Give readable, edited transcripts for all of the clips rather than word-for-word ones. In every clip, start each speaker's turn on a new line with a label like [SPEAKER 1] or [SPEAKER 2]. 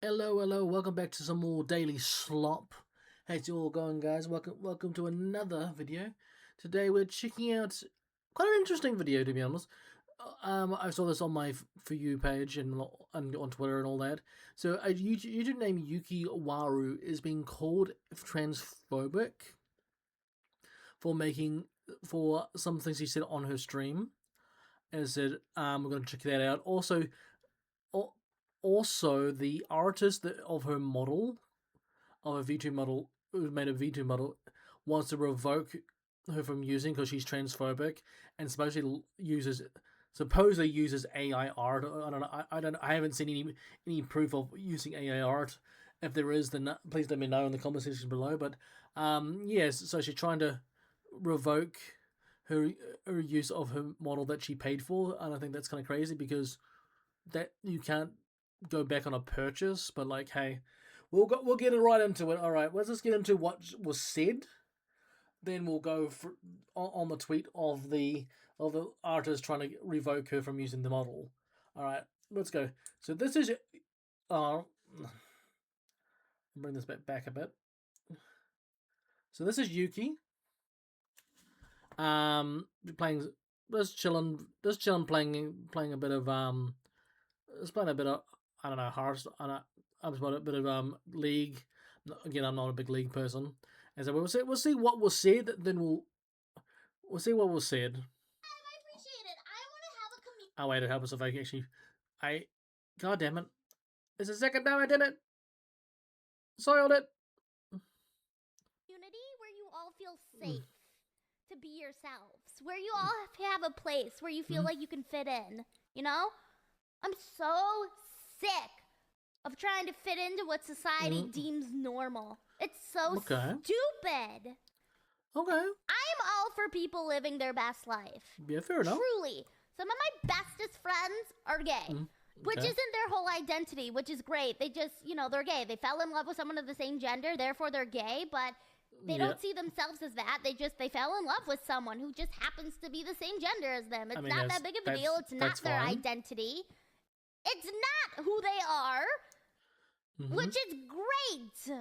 [SPEAKER 1] Hello, welcome back to some more daily slop. How's it all going, guys? Welcome to another video. Today we're checking out quite an interesting video, to be honest. I saw this on my For You page and on Twitter and all that. So a YouTube named Yukiwaru is being called transphobic for some things he said on her stream. And said, we're going to check that out. Also, the artist of her model, of a VTuber model, who made a VTuber model, wants to revoke her from using because she's transphobic and supposedly uses AI art. I haven't seen any proof of using AI art. If there is, then please let me know in the comment section below. But yes, so she's trying to revoke her use of her model that she paid for, and I think that's kind of crazy because that you can't go back on a purchase. But like, hey, we'll get it right into it. All right, let's just get into what was said. Then we'll go on the tweet of the artist trying to revoke her from using the model. All right, let's go. So this is bring this back a bit. So this is Yuki. Playing just chilling, playing a bit of just playing a bit of I don't know Hearts. I'm just playing a bit of League. Again, I'm not a big League person. And so we'll see what was said. Then we'll see what was said.
[SPEAKER 2] I appreciate it. I want to have a community.
[SPEAKER 1] Oh wait, it helps if I actually. God damn it! It's the second time I did it. Soiled it.
[SPEAKER 2] Community where you all feel safe to be yourselves, where you all have a place where you feel like you can fit in. You know, I'm so sick of trying to fit into what society deems normal. It's so stupid.
[SPEAKER 1] Okay.
[SPEAKER 2] I'm all for people living their best life.
[SPEAKER 1] Yeah, fair enough.
[SPEAKER 2] Truly. Some of my bestest friends are gay. Which isn't their whole identity, which is great. They just, they're gay. They fell in love with someone of the same gender, therefore they're gay, but they don't see themselves as that. They fell in love with someone who just happens to be the same gender as them. It's not that big of a deal. It's not their identity. It's not who they are, which is great.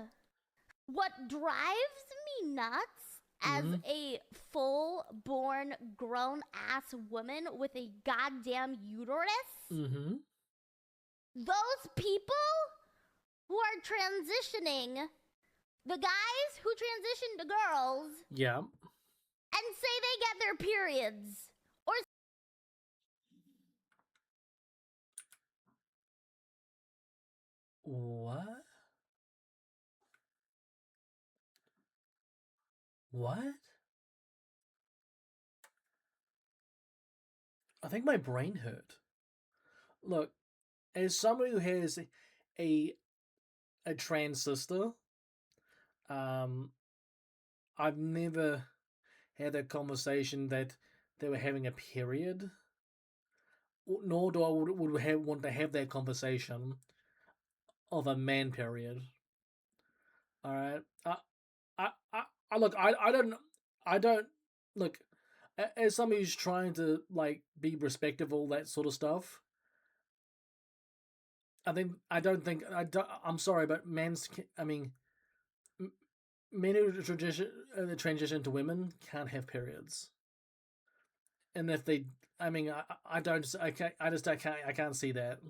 [SPEAKER 2] What drives me nuts as a full-born, grown-ass woman with a goddamn uterus, those people who are transitioning, the guys who transition to girls, and say they get their periods, or
[SPEAKER 1] what? What? I think my brain hurt. Look, as somebody who has a trans sister, I've never had a conversation that they were having a period, nor do I want to have that conversation of a man period. All right, I look, I don't look as somebody who's trying to like be respectable, that sort of stuff. I'm sorry, but men who transition to women can't have periods, and if they, I can't see that.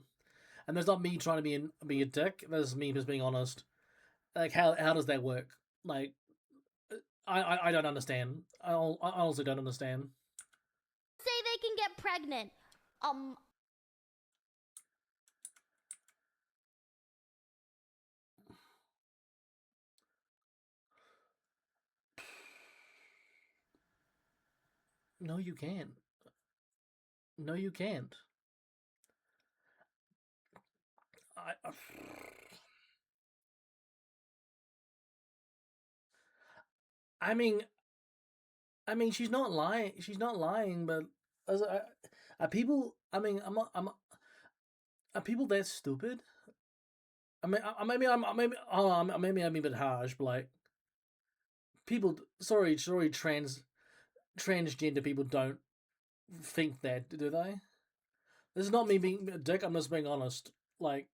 [SPEAKER 1] And that's not me trying to be a dick. That's me just being honest. Like how does that work? Like I don't understand. I honestly don't understand.
[SPEAKER 2] say they can get pregnant.
[SPEAKER 1] No, you can't. No, you can't. I mean, she's not lying. She's not lying, but are people? Are people that stupid? Maybe I'm a bit harsh, but like, people. Sorry, transgender people don't think that, do they? This is not me being a dick. I'm just being honest. Like,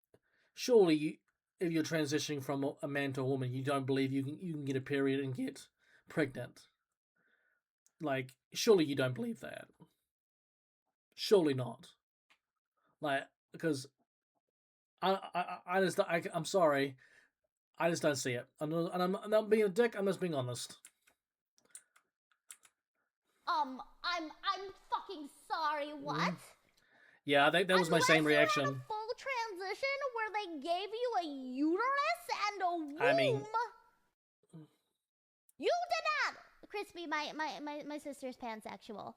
[SPEAKER 1] surely if you're transitioning from a man to a woman, you don't believe you can get a period and get pregnant. Like, surely you don't believe that. Surely not. Like, because I just I'm sorry, I just don't see it. I'm not being a dick. I'm just being honest.
[SPEAKER 2] I'm fucking sorry. What?
[SPEAKER 1] Yeah, that was my same reaction.
[SPEAKER 2] Unless you had a full transition where they gave you a uterus and a womb.
[SPEAKER 1] I mean,
[SPEAKER 2] you did not. Crispy, my sister's pansexual.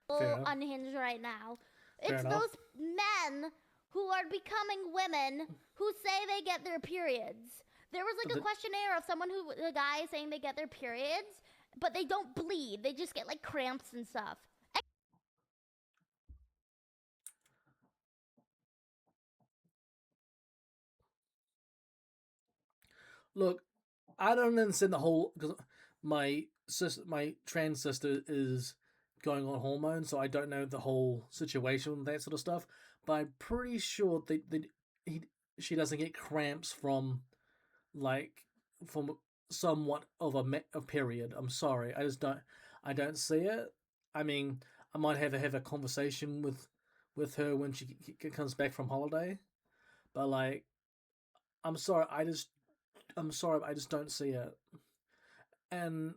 [SPEAKER 2] Unhinged right now. It's those men who are becoming women who say they get their periods. There was like a questionnaire of a guy saying they get their periods, but they don't bleed. They just get like cramps and stuff.
[SPEAKER 1] Look, I don't understand the whole, because my trans sister is going on hormones, so I don't know the whole situation with that sort of stuff. But I'm pretty sure she doesn't get cramps from somewhat of a period. I'm sorry, I don't see it. I mean, I might have a conversation with her when she comes back from holiday, but like, I'm sorry, I just don't see it. And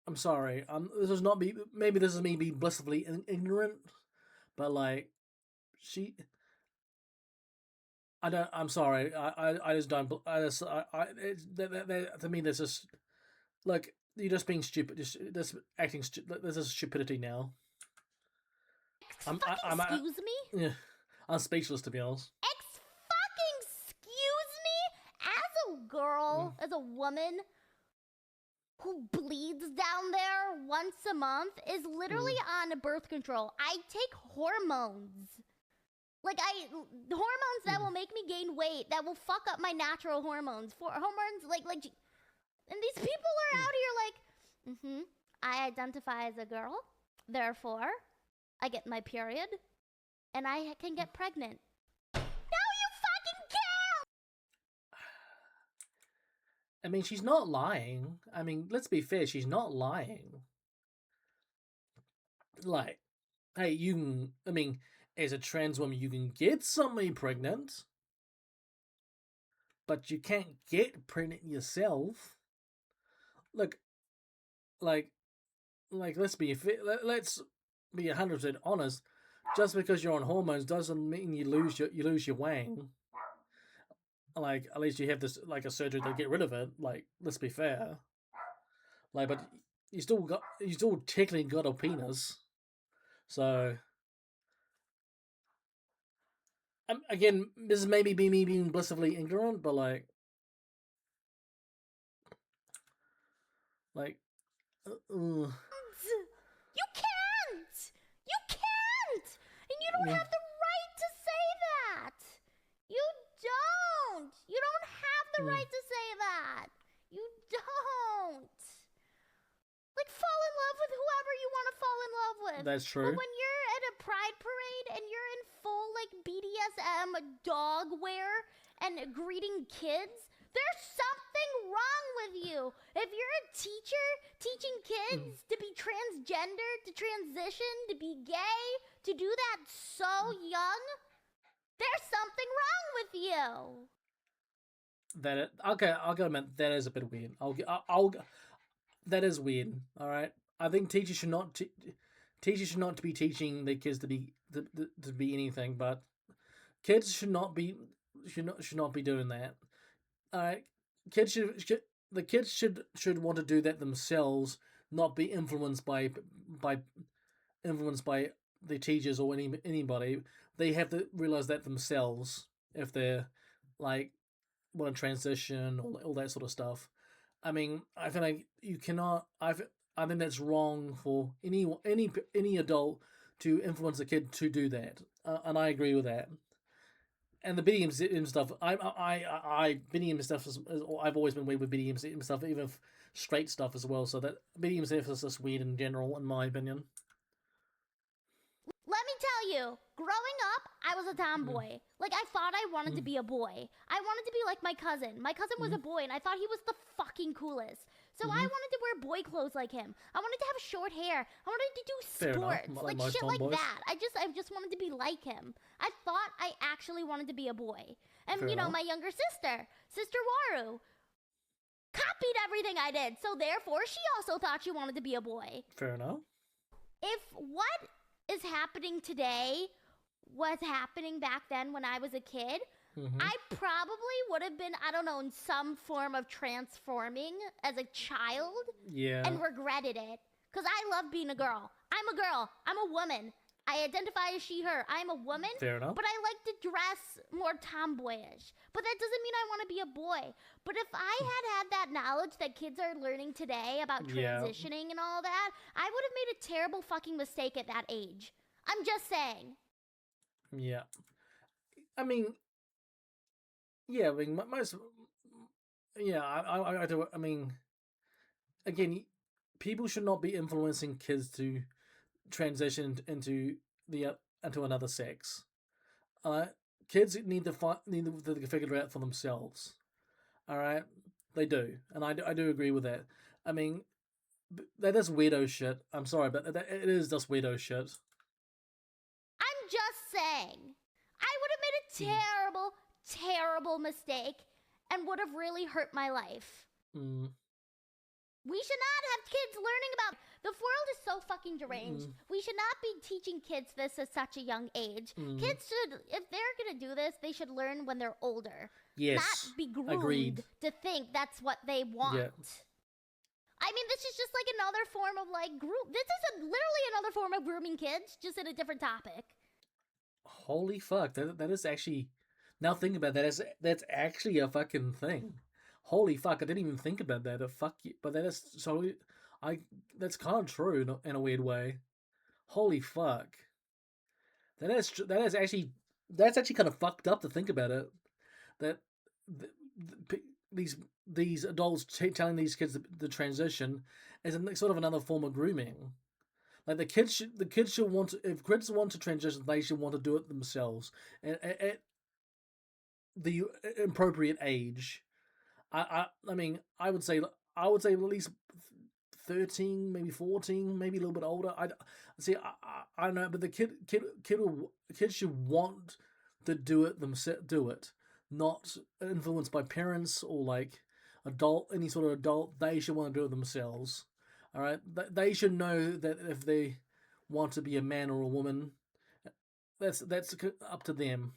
[SPEAKER 1] I'm sorry. This is not maybe this is me being blissfully ignorant, but like, I'm sorry. I just don't. To me, this is like, you're just being stupid. Just acting. This is stupidity now.
[SPEAKER 2] Excuse me?
[SPEAKER 1] Yeah, I'm speechless, to be honest.
[SPEAKER 2] Excuse me? As a girl, as a woman who bleeds down there once a month, is literally on birth control. I take hormones. Like, hormones that will make me gain weight, that will fuck up my natural hormones. Hormones, and these people are out here like, I identify as a girl, therefore, I get my period, and I can get pregnant. No, you fucking can't!
[SPEAKER 1] I mean, she's not lying. I mean, let's be fair, she's not lying. Like, hey, as a trans woman, you can get somebody pregnant, but you can't get pregnant yourself. Look, let's be 100% honest. Just because you're on hormones doesn't mean you lose your wang. Like, at least you have this, like, a surgery to get rid of it. Like, let's be fair. Like, but you still technically got a penis. So, again, this is maybe me being blissfully ignorant, but like,
[SPEAKER 2] you can't, and you don't have the right to say that. You don't have the right to say that. You don't. Like, fall in love with whoever you want to fall in love with.
[SPEAKER 1] That's true.
[SPEAKER 2] But when you're at a pride parade and you're in full, like, BDSM dog wear and greeting kids, there's something wrong with you. If you're a teacher teaching kids to be transgender, to transition, to be gay, to do that so young, there's something wrong with you.
[SPEAKER 1] Okay, I'll go, man. That is a bit weird. That is weird. All right. I think teachers should not be teaching their kids to be anything, but kids should not be doing that. All right. The kids should want to do that themselves, not be influenced by the teachers or anybody. They have to realize that themselves if they're like want to transition or all that sort of stuff. I mean, I feel like you cannot. I think that's wrong for any adult to influence a kid to do that, and I agree with that. And the BDSM stuff, BDSM stuff I've always been weird with BDSM stuff, even straight stuff as well. So that BDSM is just weird in general, in my opinion.
[SPEAKER 2] Let me tell you, growing up, I was a tomboy. Like, I thought I wanted to be a boy. I wanted to be like my cousin. My cousin was a boy, and I thought he was the fucking coolest. So I wanted to wear boy clothes like him. I wanted to have short hair. I wanted to do sports, like shit like that. I just wanted to be like him. I thought I actually wanted to be a boy. And my younger sister, Sister Waru, copied everything I did. So therefore, she also thought she wanted to be a boy.
[SPEAKER 1] Fair enough.
[SPEAKER 2] If what is happening today was happening back then when I was a kid, I probably would have been, I don't know, in some form of transforming as a child.
[SPEAKER 1] Yeah.
[SPEAKER 2] And regretted it. Because I love being a girl. I'm a girl. I'm a woman. I identify as she, her. I'm a woman.
[SPEAKER 1] Fair enough.
[SPEAKER 2] But I like to dress more tomboyish. But that doesn't mean I want to be a boy. But if I had that knowledge that kids are learning today about transitioning and all that, I would have made a terrible fucking mistake at that age. I'm just saying.
[SPEAKER 1] Yeah. I mean, most... Yeah, I do... I mean, again, people should not be influencing kids to transition into another sex. Kids need to figure it out for themselves. All right, they do, and I do agree with that. I mean, that is weirdo shit. I'm sorry, but it is just weirdo shit.
[SPEAKER 2] I'm just saying, I would have made a terrible, terrible mistake, and would have really hurt my life. We should not have kids learning about... The world is so fucking deranged. We should not be teaching kids this at such a young age. Kids should, if they're going to do this, they should learn when they're older.
[SPEAKER 1] Yes.
[SPEAKER 2] Not be groomed to think that's what they want. Yeah. I mean, this is just like another form of like This is literally another form of grooming kids, just in a different topic.
[SPEAKER 1] Holy fuck. That is actually... Now think about that. That's actually a fucking thing. Holy fuck, I didn't even think about that. But that is so... That's kind of true in a weird way. Holy fuck. That's actually kind of fucked up to think about it. That these adults telling these kids the transition is sort of another form of grooming. Like the kids should want to, if kids want to transition, they should want to do it themselves at the appropriate age. I mean, I would say at least 13, maybe 14, maybe a little bit older. I don't know, but the kids should want to do it, not influenced by parents or like any sort of adult. They should want to do it themselves. All right, they should know that if they want to be a man or a woman, that's up to them.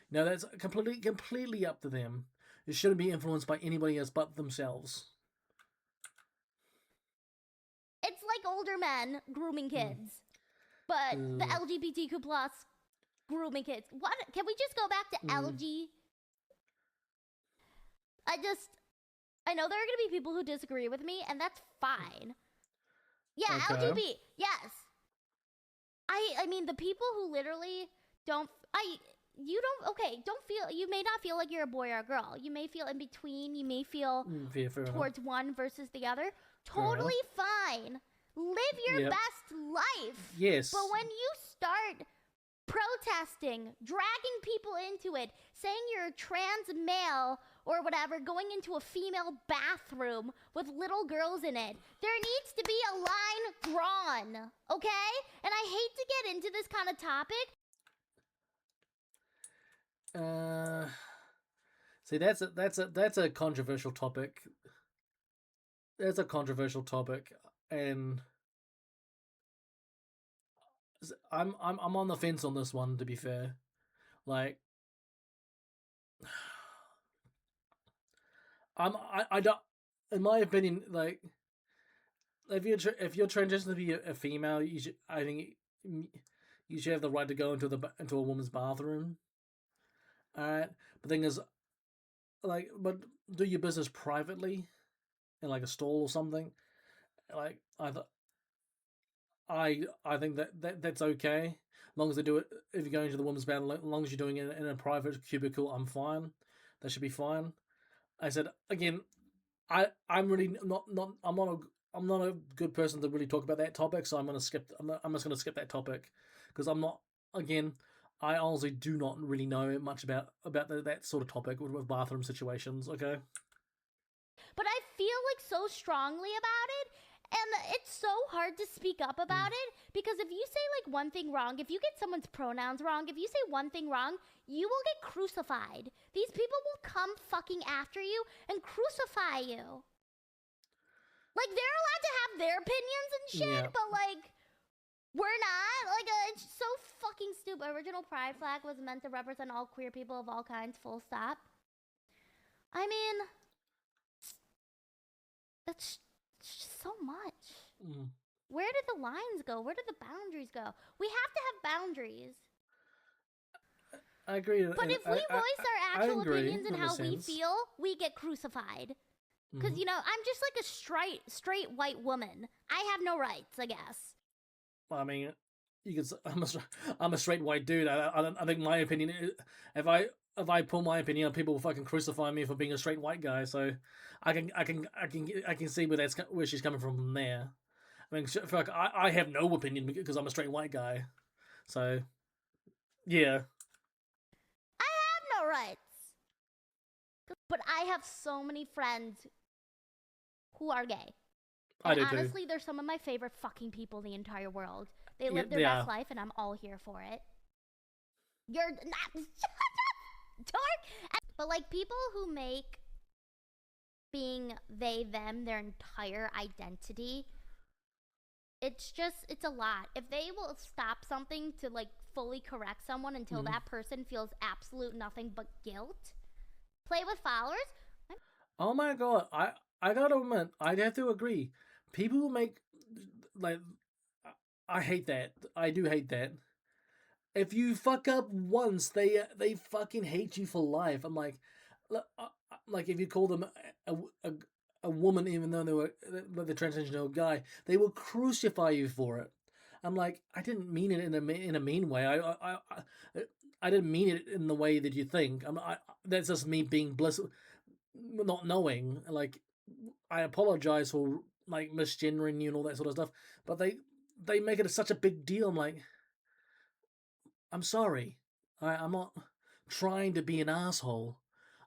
[SPEAKER 1] No, that's completely up to them. It shouldn't be influenced by anybody else but themselves.
[SPEAKER 2] It's like older men grooming kids, but the LGBTQ plus grooming kids. What? Can we just go back to LG? I know there are going to be people who disagree with me, and that's fine. Yeah, okay. LGB, yes. I mean, the people who literally don't feel, you may not feel like you're a boy or a girl. You may feel in between. You may feel towards one versus the other. Totally fine. Live your best life.
[SPEAKER 1] Yes.
[SPEAKER 2] But when you start protesting, dragging people into it, saying you're a trans male or whatever, going into a female bathroom with little girls in it, there needs to be a line drawn, okay? And I hate to get into this kind of topic.
[SPEAKER 1] See, that's a controversial topic. That's a controversial topic, and I'm on the fence on this one. To be fair, like, I don't. In my opinion, like, if you're transitioning to be a female, I think you should have the right to go into a woman's bathroom. Alright, the thing is, like, but do your business privately, in like a stall or something. Like, I think that's okay, as long as they do it. If you're going to the women's bathroom, as long as you're doing it in a private cubicle, I'm fine. That should be fine. I said again, I'm really not I'm not a good person to really talk about that topic, so I'm just gonna skip that topic because I'm not again, I honestly do not really know much about that sort of topic with bathroom situations. Okay.
[SPEAKER 2] But I feel like so strongly about it, and it's so hard to speak up about it because if you say like one thing wrong, if you get someone's pronouns wrong, if you say one thing wrong, you will get crucified. These people will come fucking after you and crucify you. Like, they're allowed to have their opinions and shit, but like, we're not. Like, it's so fucking stupid. Original Pride flag was meant to represent all queer people of all kinds, full stop. I mean, that's just so much. Where did the lines go? Where did the boundaries go? We have to have boundaries.
[SPEAKER 1] I agree.
[SPEAKER 2] But if we voice our actual opinions and how we feel, we get crucified. Because, you know, I'm just like a straight white woman. I have no rights, I guess.
[SPEAKER 1] Well, I mean, you could. I'm a straight white dude. I think my opinion. If I pull my opinion, people will fucking crucify me for being a straight white guy. So, I can see where she's coming from there. I mean, fuck, I have no opinion because I'm a straight white guy. So, yeah.
[SPEAKER 2] I have no rights. But I have so many friends who are gay. And honestly, they're some of my favorite fucking people in the entire world. They live their best life, and I'm all here for it. You're not... Dork! But, like, people who make being they, them their entire identity, it's a lot. If they will stop something to, like, fully correct someone until that person feels absolute nothing but guilt, play with followers.
[SPEAKER 1] Oh my god, I gotta admit, I'd have to agree. People who make, like, I hate that. I do hate that. If you fuck up once, they fucking hate you for life. I'm like if you call them a woman, even though they were the transgender guy, they will crucify you for it. I'm like, I didn't mean it in a mean way. I didn't mean it in the way that you think. That's just me being not knowing. Like, I apologize for like misgendering you and all that sort of stuff, but they make it such a big deal. I'm like, I'm sorry. I'm not trying to be an asshole.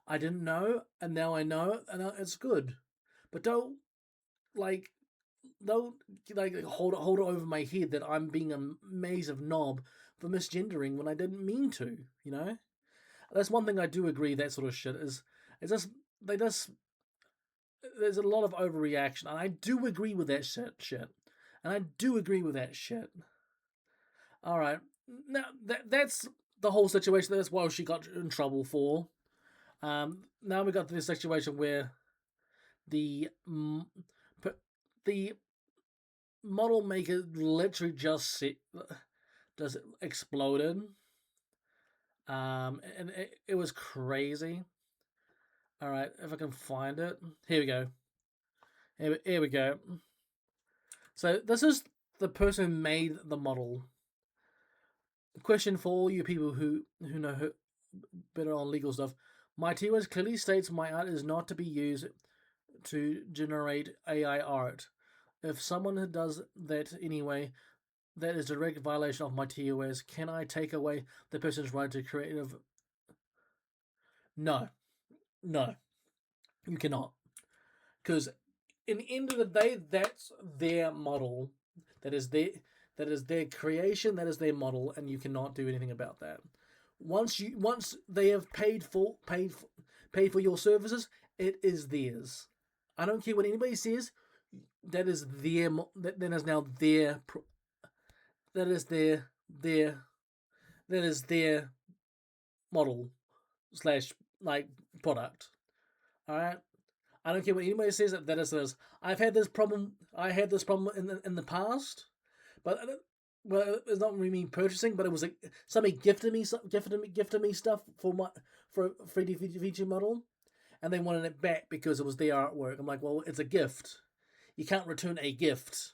[SPEAKER 1] I didn't know, and now I know, and it's good. But don't hold it over my head that I'm being a massive knob for misgendering when I didn't mean to. You know, that's one thing I do agree. That sort of shit is just there's a lot of overreaction, and I do agree with that shit. And I do agree with that shit. All right, now that's the whole situation. That's what she got in trouble for. Now we got to this situation where the model maker literally just exploded. And it was crazy. All right, if I can find it, here we go. Here we go. So this is the person who made the model. Question for all you people who know better on legal stuff. My keywords clearly states my art is not to be used to generate AI art. If someone does that anyway, that is a direct violation of my TOS. Can I take away the person's right to creative? No, you cannot. Because in the end of the day, that's their model. That is their creation. That is their model, and you cannot do anything about that. Once they have paid for your services, it is theirs. I don't care what anybody says. That is their. That is now their. That is their. That is their model / product. All right. I don't care what anybody says. That is theirs. I've had this problem. I had this problem in the past, but well, it's not really me purchasing, but it was like somebody gifted me stuff for a 3D feature model, and they wanted it back because it was their artwork. I'm like, well, it's a gift. You can't return a gift.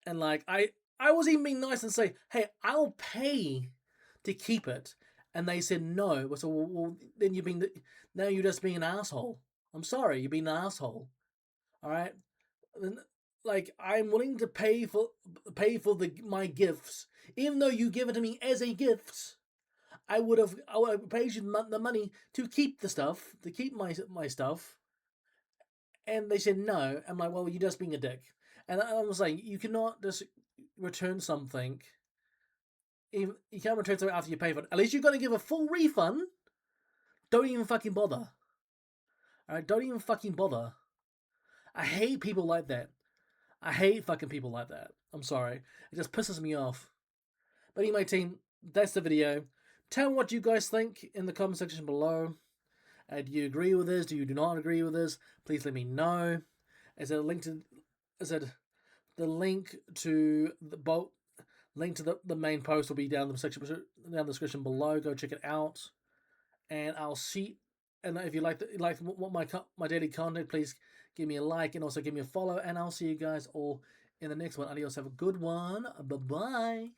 [SPEAKER 1] And like I was even being nice and say, hey, I'll pay to keep it, and they said no. So well then now you're just being an asshole. I'm sorry, you're being an asshole. All right. like I'm willing to pay for my gifts, even though you give it to me as a gift. I would have paid you the money to keep the stuff, to keep my stuff, and they said no. I'm like, well, you're just being a dick. And I was like, you cannot just return something. Even you can't return something after you pay for it. At least you're gonna give a full refund. Don't even fucking bother. Alright, don't even fucking bother. I hate people like that. I hate fucking people like that. I'm sorry. It just pisses me off. But anyway, team, that's the video. Tell me what you guys think in the comment section below. Do you agree with this? Do you do not agree with this? Please let me know. Is there a link to? Is it the link to the main post will be down in the description below. Go check it out, and I'll see. And if you like what my daily content, please give me a like and also give me a follow. And I'll see you guys all in the next one. Adios. Have a good one. Bye bye.